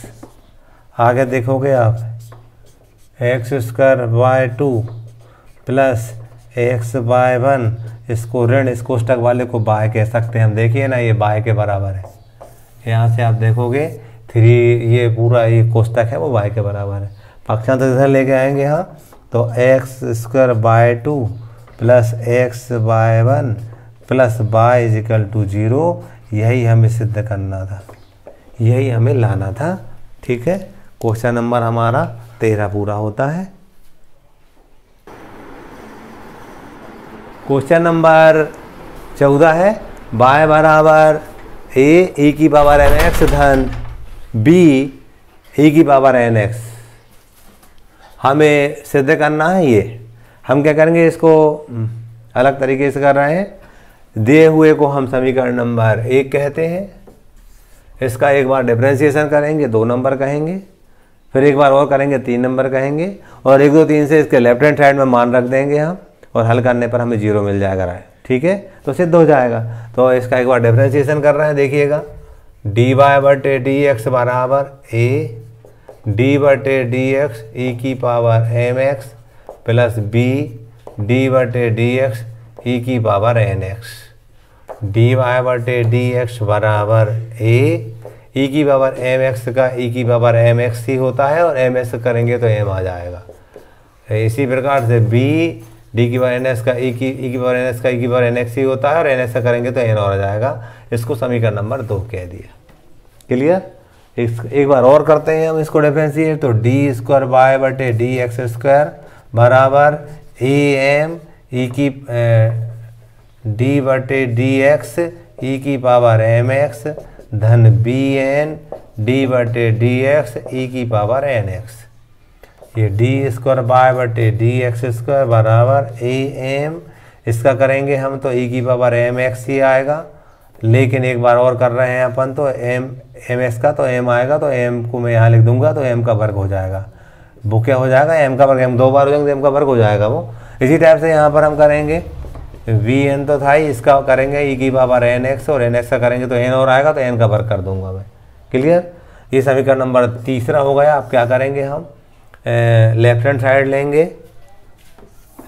A: आगे देखोगे आप x square by 2 plus x by 1, इसको ऋण इस कोष्टक वाले को बाय कह सकते हैं हम। देखिए ना, ये बाय के बराबर है, यहाँ से आप देखोगे 3, ये पूरा ये कोष्टक है वो बाय के बराबर है। पक्षांतर इधर लेके आएंगे यहाँ, तो x square by 2 plus x by 1 plus y is equal to 0। यही हमें सिद्ध करना था, यही हमें लाना था। ठीक है, क्वेश्चन नंबर हमारा 13 पूरा होता है। क्वेश्चन नंबर 14 है y बराबर ए की पावर एन एक्स धन बी ई की पावर एन एक्स। हमें सिद्ध करना है ये। हम क्या करेंगे, इसको अलग तरीके से कर रहे हैं। दिए हुए को हम समीकरण नंबर 1 कहते हैं, इसका एक बार डिफरेंशिएशन करेंगे 2 नंबर कहेंगे, फिर एक बार और करेंगे 3 नंबर कहेंगे, और 1 2 3 से इसके लेफ्ट हैंड साइड में मान रख देंगे हम, और हल करने पर हमें 0 मिल जाएगा। राइट, ठीक है, तो सिद्ध हो जाएगा। तो इसका एक बार डिफरेंशिएशन कर रहे हैं, देखिएगा डी वाई बटे डी एक्स बराबर ए डी बटे डी एक्स ई की power M X plus B D बटे डी एक्स ई की power N X. D Y बटे डी एक्स बराबर ए ई की पावर एम एक्स का ई की पावर एम एक्स ही होता है, और एम एक्स करेंगे तो एम आ जाएगा। इसी प्रकार से बी डी की पावर एन एक्स का ई की पावर एन एक्स का ई की पावर एन एक्स ही होता है, और एन एक्स करेंगे तो एन और आ जाएगा। इसको समीकरण नंबर 2 कह दिया। क्लियर? एक बार और करते हैं हम इसको डिफरेंशिएट, तो डी स्क्वायर वाई बटे डी एक्स स्क्वायर बराबर ए एम ई की डी बटे डी एक्स ई की पावर एम एक्स धन बी एन डी बटे डी एक्स ई की पावर एन एक्स। ये डी स्क्वायर वाई बटे डी एक्स स्क्वायर बराबर ए एम, इसका करेंगे हम तो ई की पावर एम एक्स ही आएगा, लेकिन एक बार और कर रहे हैं अपन, तो एम एक्स का तो एम आएगा, तो एम को मैं यहाँ लिख दूंगा, तो एम का वर्ग हो जाएगा। वो क्या हो जाएगा, एम का वर्ग, एम 2 बार हो जाएंगे, एम का वर्ग हो जाएगा वो। इसी टाइप से यहाँ पर हम करेंगे वी एन तो था ही, इसका करेंगे ई की पावर एन एक्स, और एन एक्स का करेंगे तो एन और आएगा, तो एन का वर्ग कर दूंगा मैं। क्लियर? ये समीकरण नंबर 3 हो गया। अब क्या करेंगे, हम लेफ्ट हैंड साइड लेंगे,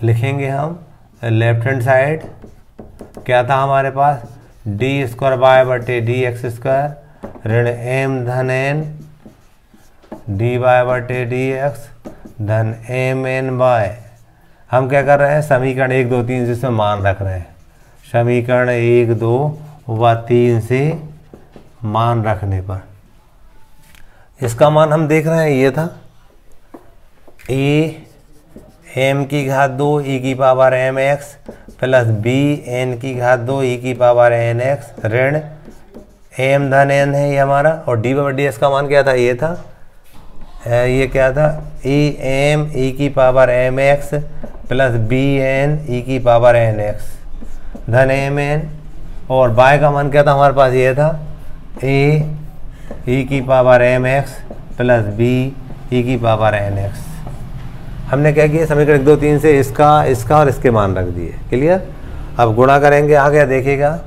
A: लिखेंगे हम लेफ्ट हैंड साइड क्या था हमारे पास, डी स्क्वायर वाई बटे डी एक्स स्क्वायर ऋण एम धन एन डी वाई बटे डी एक्स धन एम एन वाई। हम क्या कर रहे हैं, समीकरण 1 2 3 जिसमें मान रख रहे हैं। समीकरण 1 2 व 3 से मान रखने पर इसका मान हम देख रहे हैं, ये था ए एम की घात 2 ई की power M X plus B N की घात 2 ई की पावर एन एक्स ऋण एम धन एन है ये हमारा, और डी बाई डी एक्स का मान क्या था, ये था, ये क्या था, ई एम ई की power M X plus B N E की पावर एन एक्स धन एम एन, और बाय का मान क्या था हमारे पास, ये था ए ई की power M X plus B E की पावर एन एक्स। हमने क्या किया, समीकरण 1 2 3 से इसका और इसके मान रख दिए। क्लियर? अब गुणा करेंगे, आ गया देखिएगा,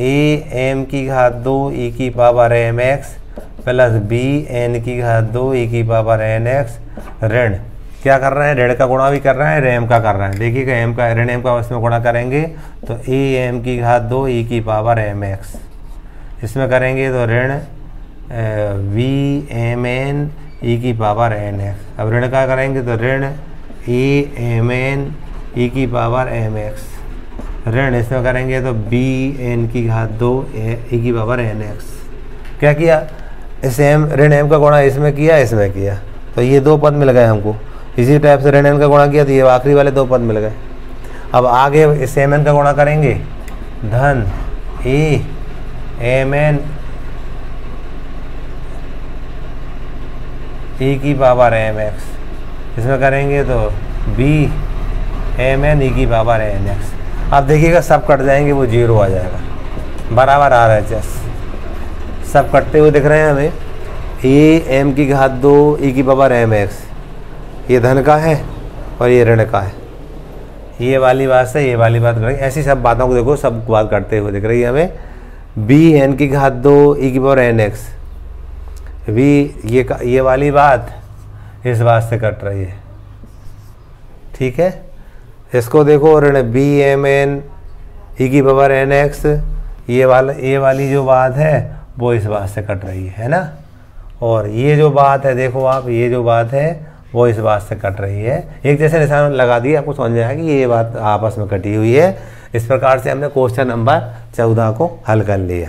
A: ए एम की घात 2 ई की power M X plus B N की घात 2 ई की पावर एन एक्स ऋण क्या कर रहे हैं, ऋण का गुणा भी कर रहे हैं, एम का कर रहे हैं। देखिएगा एम का ऋण एम का इसमें गुणा करेंगे तो ए एम की घात 2 ई की पावर एम एक्स, इसमें करेंगे तो ऋण वी एम एन ई की पावर एन एक्स। अब ऋण का करेंगे तो ऋण ए एम एन ई की पावर एम एक्स ऋण इसमें करेंगे तो बी एन की घात 2 ई की पावर एन एक्स। क्या किया, इस एम ऋण एम का गुणा इसमें किया, इसमें किया, तो ये 2 पद मिल गए हमको। इसी टाइप से ऋण एन का गुणा किया तो ये आखिरी वाले 2 पद मिल गए। अब आगे इस एम एन का गुणा करेंगे, धन ए एम एन ई की पावर एम एक्स, इसमें करेंगे तो बी एम एन ई की पावर एन एक्स। अब देखिएगा सब कट जाएंगे, वो 0 आ जाएगा, बराबर आ रहा है, सब कटते हुए दिख रहे हैं हमें। ए एम की घात 2 ई की पावर एम एक्स, ये धन का है और ये ऋण का है। ये वाली बात से ये वाली बात करेंगे, ऐसी सब बातों को देखो, सब बात करते हुए दिख रही है हमें। बी एन की घात 2 ई की पावर एन एक्स, भी ये वाली बात इस बात से कट रही है। ठीक है, इसको देखो, ऋण बी एम एन ई की पावर एन एक्स, ये वाली जो बात है वो इस बात से कट रही है ना। और ये जो बात है देखो आप, ये जो बात है वो इस बात से कट रही है। एक जैसे निशान लगा दिए आपको समझ में आएगा कि ये बात आपस में कटी हुई है। इस प्रकार से हमने क्वेश्चन नंबर 14 को हल कर लिया।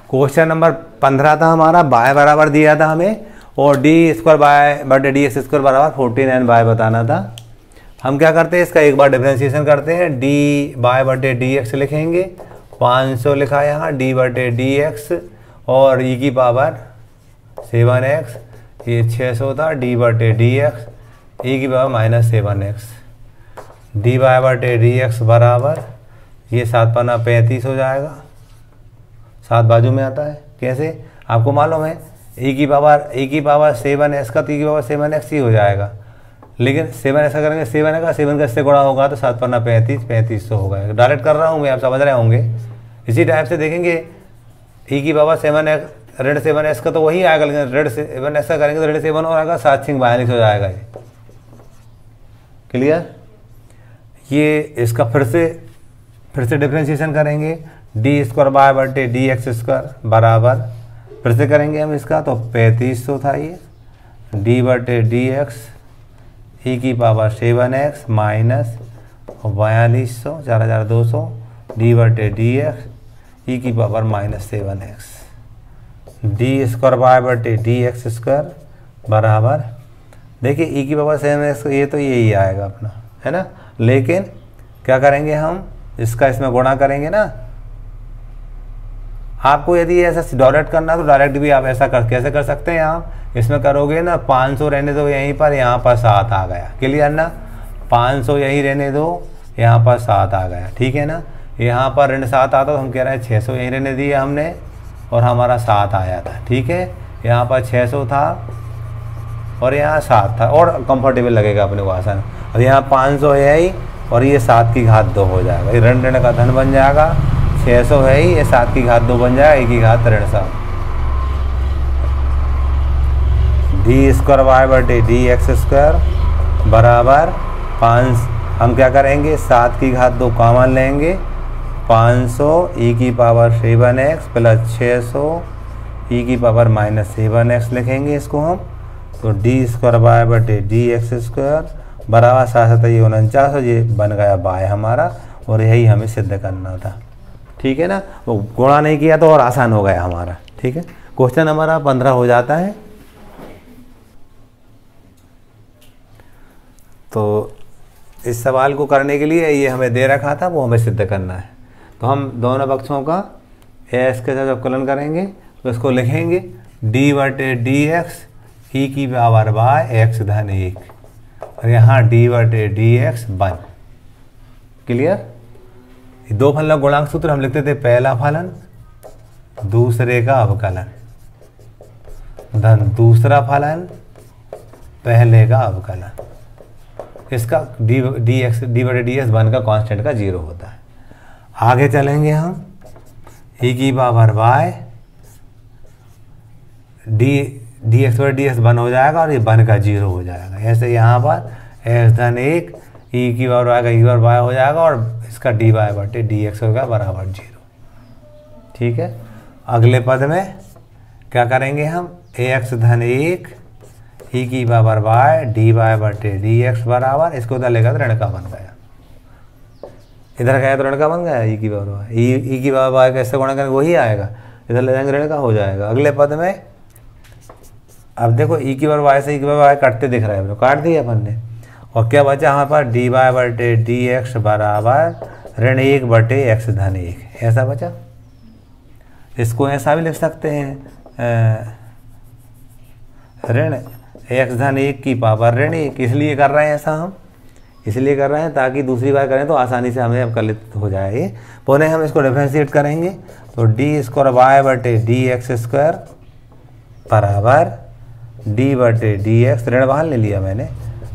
A: क्वेश्चन नंबर 15 था हमारा, y बराबर दिया था हमें और डी स्क्वायर बाय बटे डी एक्स स्क्वायर बराबर 49y बताना था। हम क्या करते हैं, इसका एक बार डिफरेंशिएशन करते हैं। डी बाय बटे डी एक्स लिखेंगे, 500 लिखा है यहाँ, डी बटे डी एक्स और ई की पावर 7x, ये 600 था, डी बटे डी एक्स ई की पावर -7x, डी बाय बटे डी एक्स बराबर ये 7 पन्ना 35 हो जाएगा, 7 बाजू में आता है। कैसे आपको मालूम है, ई की पावर 7x का तो ई की पावर 7x ही हो जाएगा, लेकिन 7x का करेंगे 7 का 7 का इससे गुणा होगा तो 7 पन्ना 35 होगा। डायरेक्ट कर रहा हूँ मैं, आप समझ रहे होंगे। इसी टाइप से देखेंगे ई की पावर 7x ऋण 7x का तो वही आएगा, लेकिन ऋण 7x का करेंगे तो ऋण 7 और आएगा, 7 6 42 हो जाएगा। ये क्लियर। ये इसका फिर से डिफरेंशिएशन करेंगे, डी स्क्वायर बाय बटे डी एक्स स्क्वायर बराबर, फिर से करेंगे हम इसका तो 3500 था ये, डी बटे डी एक्स ई की पावर 7x माइनस 4200 4200 डी बटे डी एक्स ई की power -7x, D square by बटे डी एक्स स्क्वायर बराबर, देखिए ई की पावर 7x ये तो यही आएगा अपना, है ना। लेकिन क्या करेंगे हम, इसका इसमें गुणा करेंगे ना। आपको यदि ऐसा डायरेक्ट करना तो डायरेक्ट भी आप ऐसा कैसे कर सकते हैं, आप इसमें करोगे ना 500 रहने दो यहीं पर, यहाँ पर 7 आ गया। क्लियर ना, 500 यहीं रहने दो, यहाँ पर 7 आ गया, ठीक है ना। यहाँ पर ऋण 7 आता तो हम कह रहे हैं 600 यहीं रहने दिया हमने और हमारा 7 आया था, ठीक है। यहाँ पर 600 था और यहाँ 7 था और कंफर्टेबल लगेगा अपने को, आसान। और यहाँ 500 है ही और ये 7 की घात 2 हो जाएगा, ये ऋण का धन बन जाएगा। 600 है ही, ये 7 की घात 2 बन जाएगा, 1 की घात ऋण 7, डी स्क्वायर बाय बटे डी एक्स स्क्वायर बराबर 5, हम क्या करेंगे 7 की घात 2 कॉमन लेंगे, 500 ई की पावर 7x प्लस 600 ई की पावर -7x लिखेंगे इसको हम। तो डी स्क्वायर बाय बटे डी एक्स स्क्वायर बराबर 7 ये 49, ये बन गया बाय हमारा, और यही हमें सिद्ध करना था, ठीक है ना। वो गुणा नहीं किया तो और आसान हो गया हमारा, ठीक है। क्वेश्चन हमारा 15 हो जाता है। तो इस सवाल को करने के लिए ये हमें दे रखा था, वो हमें सिद्ध करना है। तो हम दोनों पक्षों का एस के साथ अवकलन करेंगे, तो इसको लिखेंगे डी बटे डी एक्स ई की पावर बाय एक्स धन 1 और यहाँ डी बटे डी एक्स 1। क्लियर। दो फलन गुणांक सूत्र हम लिखते थे, पहला फलन दूसरे का अवकलन धन दूसरा फलन पहले का अवकलन। इसका डी बटे डी एक्स 1 का कांस्टेंट का 0 होता है। आगे चलेंगे हम, ई की पावर बाय डी एक्स बटे डी एक्स 1 हो जाएगा और ये 1 का 0 हो जाएगा। ऐसे यहाँ पर एक्स धन 1 ई की पावर वाई का ई पावर वाई हो जाएगा और इसका डी वाई बटे डी एक्स होगा बराबर 0, ठीक है। अगले पद में क्या करेंगे हम, एक्स धन 1 ई की पावर वाई डी वाई बटे डी एक्स बराबर, इसको उधर लेकर ऋण का बन गया, इधर गया तो ऋण का बन गया ई की पावर वाई, ई की पावर वाई कैसे गुणा करेंगे वही आएगा, इधर ले जाएंगे ऋण का हो जाएगा। अगले पद में अब देखो ई की पावर वाई से ई की पावर वाई कटते दिख रहा है, तो काट दिया अपन ने, और क्या बचा यहाँ पर डी वाई बटे डी एक्स बराबर ऋण 1 बटे एक्स धन 1, ऐसा बचा। इसको ऐसा भी लिख सकते हैं, ऋण एक्स धन 1 की पावर ऋण 1, इसलिए कर रहे हैं ऐसा हम, इसलिए कर रहे हैं ताकि दूसरी बार करें तो आसानी से हमें अवकलित हो जाए ये। पुनः हम इसको डिफरेंशिएट करेंगे, तो डी स्क्वायर वाई बटे डी एक्स स्क्वायर बराबर डी बटे डी एक्स, ऋण बाहर ले लिया मैंने,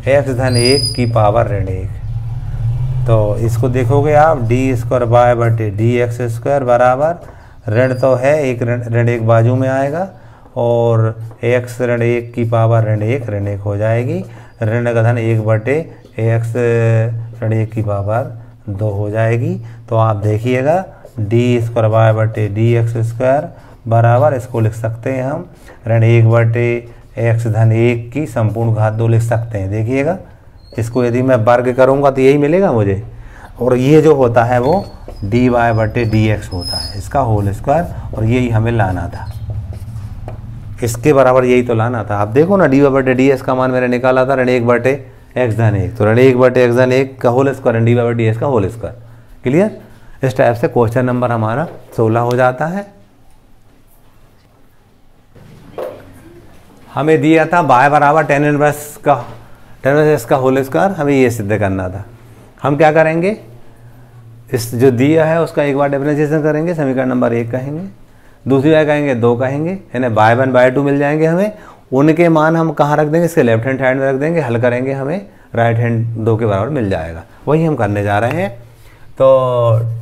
A: एक्स धन 1 की पावर ऋण 1। तो इसको देखोगे आप, डी स्क्वायर वाई बटे डी एक्स स्क्वायर बराबर ऋण तो है एक, ऋण 1 बाजू में आएगा और एक्स ऋण 1 की पावर ऋण 1 हो जाएगी, ऋण का धन 1 बटे एक्स ऋण 1 की पावर 2 हो जाएगी। तो आप देखिएगा डी स्क्वायर वाई बटे डी एक्स स्क्वायर बराबर, इसको लिख सकते हैं हम ऋण 1 बटे एक्स धन 1 की संपूर्ण घात 2 लिख सकते हैं। देखिएगा, इसको यदि मैं वर्ग करूँगा तो यही मिलेगा मुझे, और ये जो होता है वो डी वाई बटे डी एक्स होता है, इसका होल स्क्वायर, और यही हमें लाना था, इसके बराबर यही तो लाना था। आप देखो ना, डी वाई बटे डी एक्स का मान मैंने निकाला था ऋण 1 बटे एक्स धन 1, तो ऋण 1 बटे एक्स धन 1 का होल स्क्वायर डी वाई बटे डी एक्स का होल स्क्वायर। क्लियर? इस टाइप से क्वेश्चन नंबर हमारा 16 हो जाता है। हमें दिया था y बराबर tan इनवर्स एक्स का होल स्क्वायर, हमें ये सिद्ध करना था। हम क्या करेंगे, इस जो दिया है उसका एक बार डिफरेंशिएशन करेंगे, समीकरण नंबर 1 कहेंगे, दूसरी बार कहेंगे 2 कहेंगे, यानी y1 y2 मिल जाएंगे हमें। उनके मान हम कहाँ रख देंगे, इसके लेफ्ट हैंड साइड में रख देंगे, हल करेंगे, हमें राइट हैंड 2 के बराबर मिल जाएगा। वही हम करने जा रहे हैं। तो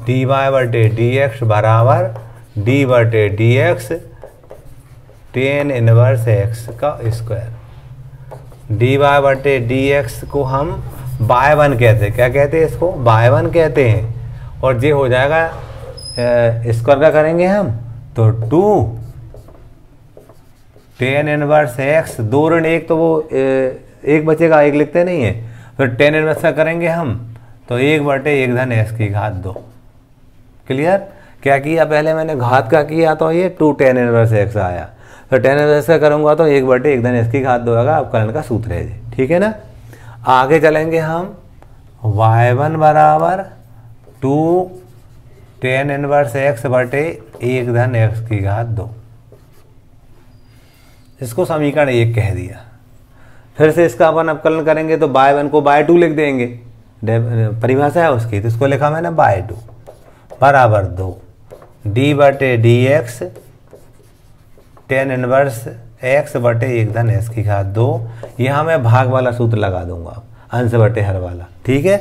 A: डी वाई बटे डी एक्स बराबर डी बटे D x tan inverse x का स्क्वायर। डी वाई बटे डी एक्स को हम y1 कहते हैं, क्या कहते हैं इसको, y1 कहते हैं, और ये हो जाएगा स्क्वायर का करेंगे हम तो 2 tan इनवर्स एक्स, 2 ऋण 1 तो वो एक बचेगा, एक लिखते नहीं है, फिर tan इनवर्स का करेंगे हम तो 1 बटे 1 धन एक्स की घात 2। क्लियर? क्या किया पहले मैंने, घात का किया तो ये 2 tan इनवर्स एक्स आया, फिर tan इनवर्स का करूँगा तो 1 बटे 1 धन एक्स की घात 2 आएगा। अवकलन का सूत्र है जी, ठीक है ना। आगे चलेंगे हम, y1 बराबर 2 tan इनवर्स एक्स बटे 1 धन एक्स की घात 2, इसको समीकरण 1 कह दिया। फिर से इसका अपन अवकलन करेंगे तो y1 को y2 लिख देंगे, परिभाषा है उसकी, तो इसको लिखा मैंने y2 बराबर 2 डी बटे D x tan inverse x बटे 1 धन एक्स की घात 2। यहाँ मैं भाग वाला सूत्र लगा दूंगा, अंश बटे हर वाला, ठीक है।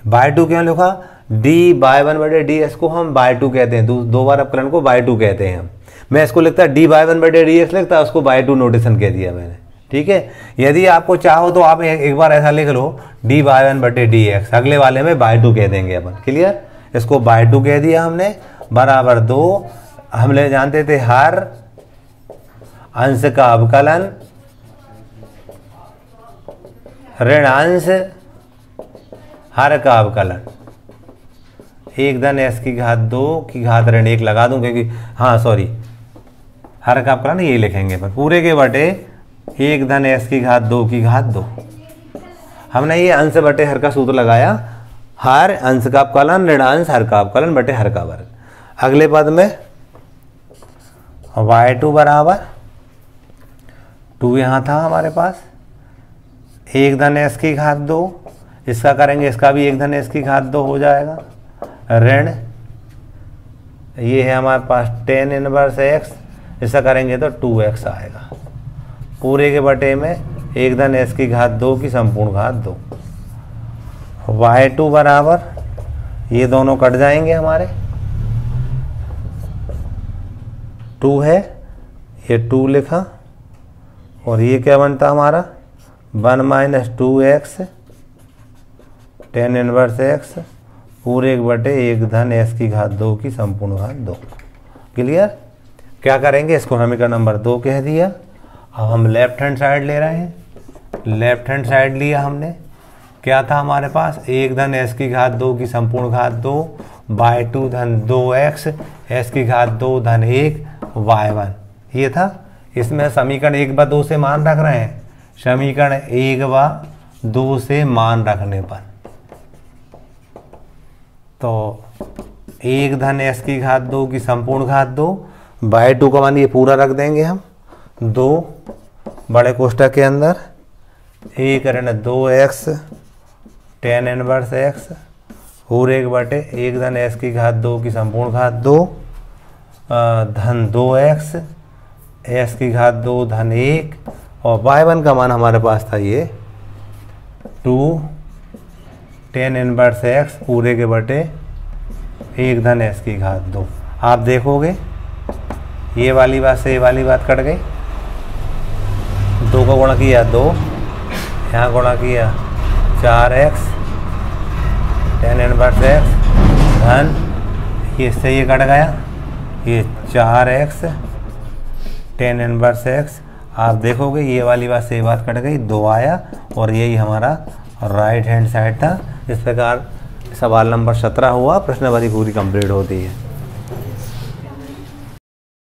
A: y2 क्यों लिखा, डी y1 बटे डी एक्स को हम y2 कहते हैं, 2 बार अवकलन को y2 कहते हैं हम। मैं इसको लिखता डी y1 बटे डी एक्स लिखता, उसको y2 नोटेशन कह दिया मैंने, ठीक है। यदि आपको चाहो तो आप एक बार ऐसा लिख लो, डी y1 बटे डी एक्स, अगले वाले में y2 कह देंगे अपन। क्लियर? इसको y2 कह दिया हमने बराबर 2, हम ले जानते थे हर अंश का अवकलन ऋण अंश हर का अवकलन 1 धन एक्स की घात 2 की घात ऋण 1 लगा दूं, क्योंकि हाँ सॉरी, हर का अवकलन यही लिखेंगे पर पूरे के बटे 1 धन एक्स की घात 2 की घात 2। हमने ये अंश बटे हर का सूत्र लगाया, हर अंश का अवकलन ऋण अंश हर का अवकलन बटे हर का वर्ग। अगले पद में y2 बराबर 2 यहाँ था हमारे पास, 1 धन एक्स की घात 2, इसका करेंगे, इसका भी 1 धन एक्स की घात 2 हो जाएगा, ऋण ये है हमारे पास tan इनवर्स एक्स, इसका करेंगे तो 2x आएगा, पूरे के बटे में 1 धन एक्स की घात 2 की संपूर्ण घात 2। y2 बराबर ये दोनों कट जाएंगे हमारे, 2 है, ये 2 लिखा, और ये क्या बनता हमारा 1 minus 2x tan inverse x पूरे के बटे 1 धन एक्स की घात 2 की संपूर्ण घात 2। क्लियर? क्या करेंगे, इसको समीकरण नंबर 2 कह दिया। अब हम लेफ्ट हैंड साइड ले रहे हैं, लेफ्ट हैंड साइड लिया हमने, क्या था हमारे पास 1 धन एक्स की घात 2 की संपूर्ण घात 2 बाई 2 धन 2x एक्स की घात 2 धन 1 y1, ये था। इसमें समीकरण 1 व 2 से मान रख रहे हैं, समीकरण 1 व 2 से मान रखने पर तो 1 धन एक्स की घात 2 की संपूर्ण घात 2 बाई 2 का मान ये पूरा रख देंगे हम, 2 बड़े कोष्ठक के अंदर 1 ऋण 2x tan इनवर्स एक्स पूरे के बटे 1 धन एक्स की घात 2 की संपूर्ण घात 2 धन 2x एक्स की घात 2 धन 1, और y1 का मान हमारे पास था ये 2 tan इनवर्स एक्स पूरे के बटे 1 धन एक्स की घात 2। आप देखोगे ये वाली बात से ये वाली बात कट गई, 2 का गुणा किया 2, यहाँ गुणा किया 4x tan इनवर्स एक्स धन ये इससे ये कट गया, ये 4x tan इनवर्स x। आप देखोगे ये वाली बात से ये बात कट गई, 2 आया और यही हमारा राइट हैंड साइड था। इस प्रकार सवाल नंबर 17 हुआ, प्रश्नावली पूरी कंप्लीट होती है।